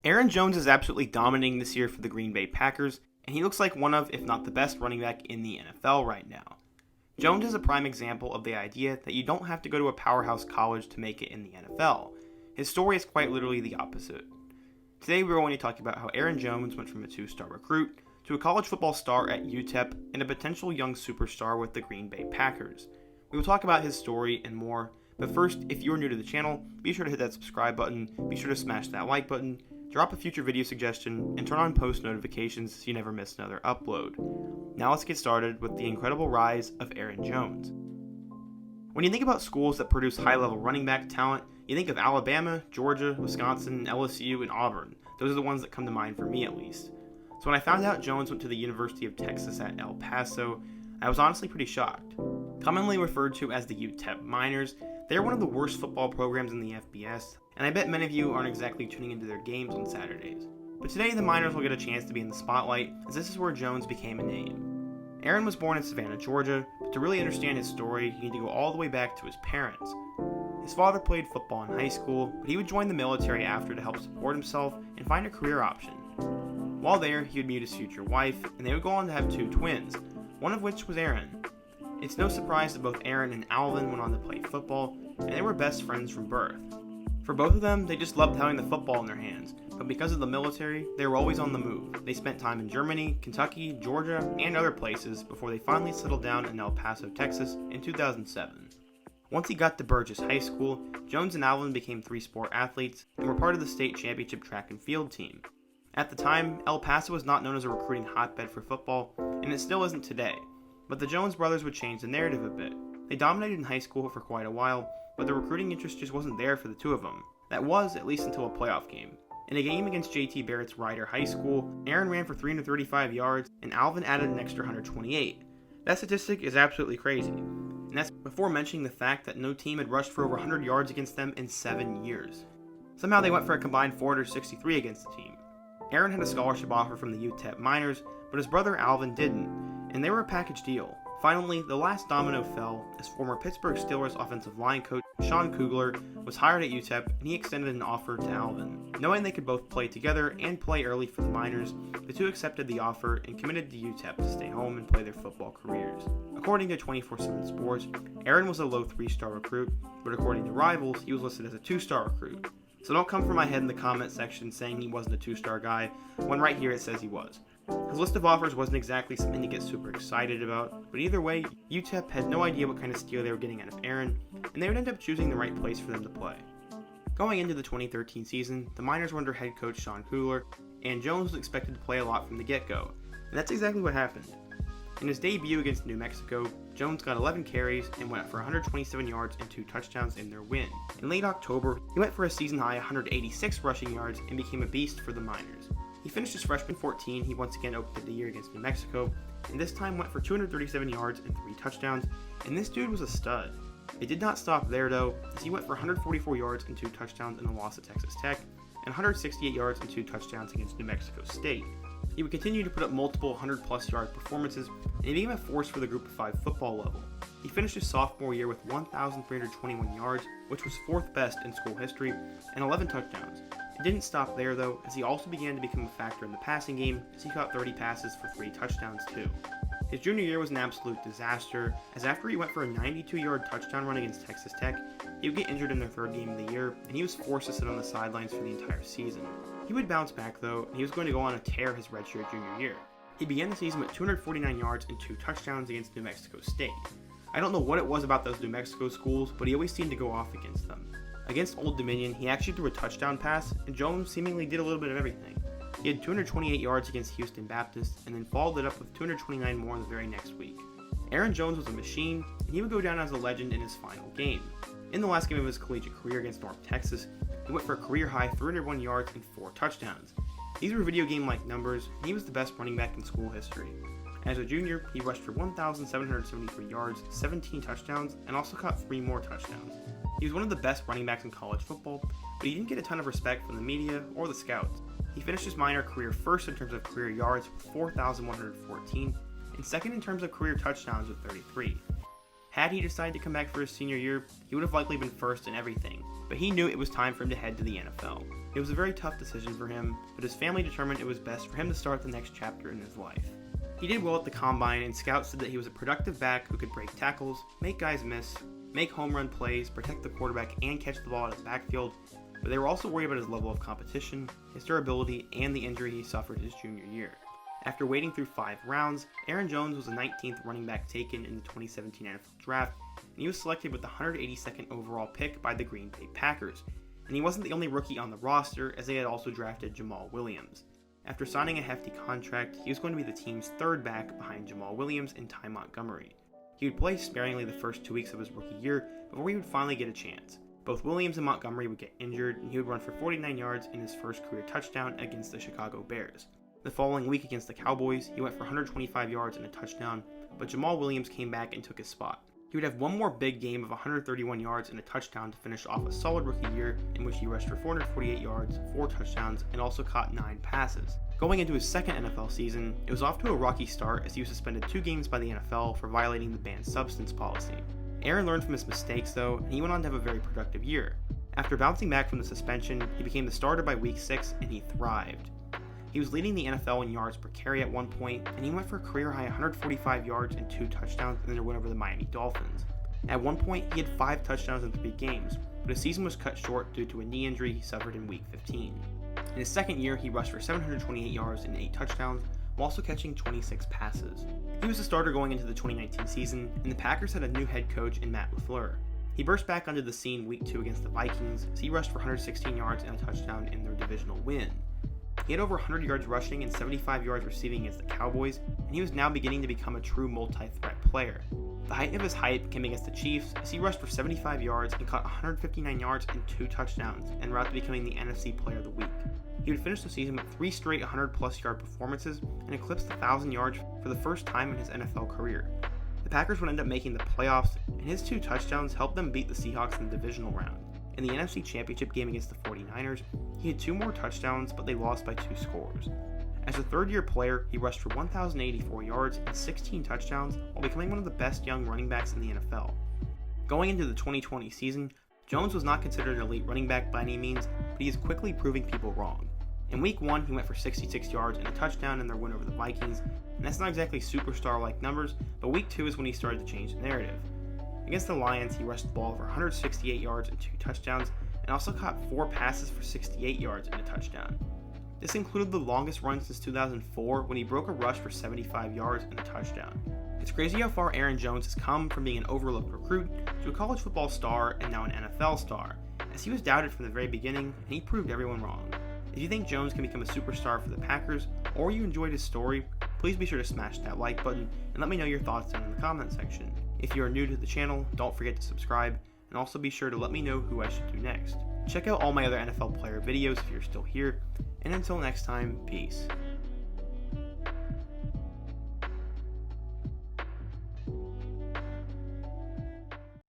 Aaron Jones is absolutely dominating this year for the Green Bay Packers, and he looks like one of, if not the best running back in the NFL right now. Jones is a prime example of the idea that you don't have to go to a powerhouse college to make it in the NFL. His story is quite literally the opposite. Today we're going to talk about how Aaron Jones went from a 2-star recruit to a college football star at UTEP and a potential young superstar with the Green Bay Packers. We will talk about his story and more, but first, if you are new to the channel, be sure to hit that subscribe button, be sure to smash that like button, drop a future video suggestion, and turn on post notifications so you never miss another upload. Now let's get started with the incredible rise of Aaron Jones. When you think about schools that produce high-level running back talent, you think of Alabama, Georgia, Wisconsin, LSU, and Auburn. Those are the ones that come to mind for me at least. So when I found out Jones went to the University of Texas at El Paso, I was honestly pretty shocked. Commonly referred to as the UTEP Miners, they are one of the worst football programs in the FBS, and I bet many of you aren't exactly tuning into their games on Saturdays. But today the Miners will get a chance to be in the spotlight, as this is where Jones became a name. Aaron was born in Savannah, Georgia, but to really understand his story, you need to go all the way back to his parents. His father played football in high school, but he would join the military after to help support himself and find a career option. While there, he would meet his future wife, and they would go on to have 2 twins, one of which was Aaron. It's no surprise that both Aaron and Alvin went on to play football, and they were best friends from birth. For both of them, they just loved having the football in their hands, but because of the military, they were always on the move. They spent time in Germany, Kentucky, Georgia, and other places before they finally settled down in El Paso, Texas in 2007. Once he got to Burgess High School, Jones and Alvin became 3-sport athletes and were part of the state championship track and field team. At the time, El Paso was not known as a recruiting hotbed for football, and it still isn't today. But the Jones brothers would change the narrative a bit. They dominated in high school for quite a while, but the recruiting interest just wasn't there for the two of them. That was, at least until a playoff game. In a game against JT Barrett's Ryder High School, Aaron ran for 335 yards, and Alvin added an extra 128. That statistic is absolutely crazy. And that's before mentioning the fact that no team had rushed for over 100 yards against them in 7 years. Somehow they went for a combined 463 against the team. Aaron had a scholarship offer from the UTEP Miners, but his brother Alvin didn't, and they were a package deal. Finally, the last domino fell as former Pittsburgh Steelers offensive line coach Sean Kugler was hired at UTEP, and he extended an offer to Alvin. Knowing they could both play together and play early for the Miners, the two accepted the offer and committed to UTEP to stay home and play their football careers. According to 24/7 Sports, Aaron was a low 3-star recruit, but according to Rivals, he was listed as a 2-star recruit. So don't come for my head in the comment section saying he wasn't a 2-star guy, when right here it says he was. His list of offers wasn't exactly something to get super excited about, but either way, UTEP had no idea what kind of steal they were getting out of Aaron, and they would end up choosing the right place for them to play. Going into the 2013 season, the Miners were under head coach Sean Kugler, and Jones was expected to play a lot from the get-go, and that's exactly what happened. In his debut against New Mexico, Jones got 11 carries and went for 127 yards and 2 touchdowns in their win. In late October, he went for a season-high 186 rushing yards and became a beast for the Miners. He finished his freshman 14, he once again opened the year against New Mexico, and this time went for 237 yards and 3 touchdowns, and this dude was a stud. It did not stop there though, as he went for 144 yards and 2 touchdowns in the loss at Texas Tech, and 168 yards and 2 touchdowns against New Mexico State. He would continue to put up multiple 100-plus yard performances, and he became a force for the Group of 5 football level. He finished his sophomore year with 1,321 yards, which was 4th best in school history, and 11 touchdowns. It didn't stop there though, as he also began to become a factor in the passing game, as he caught 30 passes for 3 touchdowns too. His junior year was an absolute disaster, as after he went for a 92-yard touchdown run against Texas Tech, he would get injured in their 3rd game of the year, and he was forced to sit on the sidelines for the entire season. He would bounce back though, and he was going to go on to tear his redshirt junior year. He began the season with 249 yards and 2 touchdowns against New Mexico State. I don't know what it was about those New Mexico schools, but he always seemed to go off against them. Against Old Dominion, he actually threw a touchdown pass, and Jones seemingly did a little bit of everything. He had 228 yards against Houston Baptist, and then followed it up with 229 more the very next week. Aaron Jones was a machine, and he would go down as a legend in his final game. In the last game of his collegiate career against North Texas, he went for a career-high 301 yards and 4 touchdowns. These were video game-like numbers, and he was the best running back in school history. As a junior, he rushed for 1,773 yards, 17 touchdowns, and also caught 3 more touchdowns. He was one of the best running backs in college football, but he didn't get a ton of respect from the media or the scouts. He finished his minor career first in terms of career yards with 4,114, and second in terms of career touchdowns with 33. Had he decided to come back for his senior year, he would have likely been first in everything, but he knew it was time for him to head to the NFL. It was a very tough decision for him, but his family determined it was best for him to start the next chapter in his life. He did well at the combine, and scouts said that he was a productive back who could break tackles, make guys miss, make home run plays, protect the quarterback, and catch the ball out of the backfield, but they were also worried about his level of competition, his durability, and the injury he suffered his junior year. After waiting through 5 rounds, Aaron Jones was the 19th running back taken in the 2017 NFL Draft, and he was selected with the 182nd overall pick by the Green Bay Packers. And he wasn't the only rookie on the roster, as they had also drafted Jamal Williams. After signing a hefty contract, he was going to be the team's 3rd back behind Jamal Williams and Ty Montgomery. He would play sparingly the first 2 weeks of his rookie year before he would finally get a chance. Both Williams and Montgomery would get injured, and he would run for 49 yards in his first career touchdown against the Chicago Bears. The following week against the Cowboys, he went for 125 yards and a touchdown, but Jamal Williams came back and took his spot. He would have one more big game of 131 yards and a touchdown to finish off a solid rookie year in which he rushed for 448 yards, 4 touchdowns, and also caught 9 passes. Going into his second NFL season, it was off to a rocky start as he was suspended 2 games by the NFL for violating the banned substance policy. Aaron learned from his mistakes though, and he went on to have a very productive year. After bouncing back from the suspension, he became the starter by week 6 and he thrived. He was leading the NFL in yards per carry at one point, and he went for a career-high 145 yards and 2 touchdowns in their win over the Miami Dolphins. At one point, he had 5 touchdowns in 3 games, but his season was cut short due to a knee injury he suffered in week 15. In his second year, he rushed for 728 yards and 8 touchdowns, while also catching 26 passes. He was the starter going into the 2019 season, and the Packers had a new head coach in Matt LaFleur. He burst back onto the scene week 2 against the Vikings, as he rushed for 116 yards and a touchdown in their divisional win. He had over 100 yards rushing and 75 yards receiving against the Cowboys, and he was now beginning to become a true multi-threat player. The height of his hype came against the Chiefs, as he rushed for 75 yards and caught 159 yards and 2 touchdowns, en route to becoming the NFC Player of the Week. He would finish the season with 3 straight 100-plus yard performances and eclipsed 1,000 yards for the first time in his NFL career. The Packers would end up making the playoffs, and his 2 touchdowns helped them beat the Seahawks in the divisional round. In the NFC Championship game against the 49ers, he had 2 more touchdowns, but they lost by 2 scores. As a third-year player, he rushed for 1,084 yards and 16 touchdowns while becoming one of the best young running backs in the NFL. Going into the 2020 season, Jones was not considered an elite running back by any means, but he is quickly proving people wrong. In week 1, he went for 66 yards and a touchdown in their win over the Vikings, and that's not exactly superstar-like numbers, but week 2 is when he started to change the narrative. Against the Lions, he rushed the ball for 168 yards and 2 touchdowns, and also caught 4 passes for 68 yards and a touchdown. This included the longest run since 2004 when he broke a rush for 75 yards and a touchdown. It's crazy how far Aaron Jones has come from being an overlooked recruit to a college football star and now an NFL star, as he was doubted from the very beginning and he proved everyone wrong. If you think Jones can become a superstar for the Packers, or you enjoyed his story, please be sure to smash that like button and let me know your thoughts down in the comment section. If you are new to the channel, don't forget to subscribe, and also be sure to let me know who I should do next. Check out all my other NFL player videos if you're still here, and until next time, peace.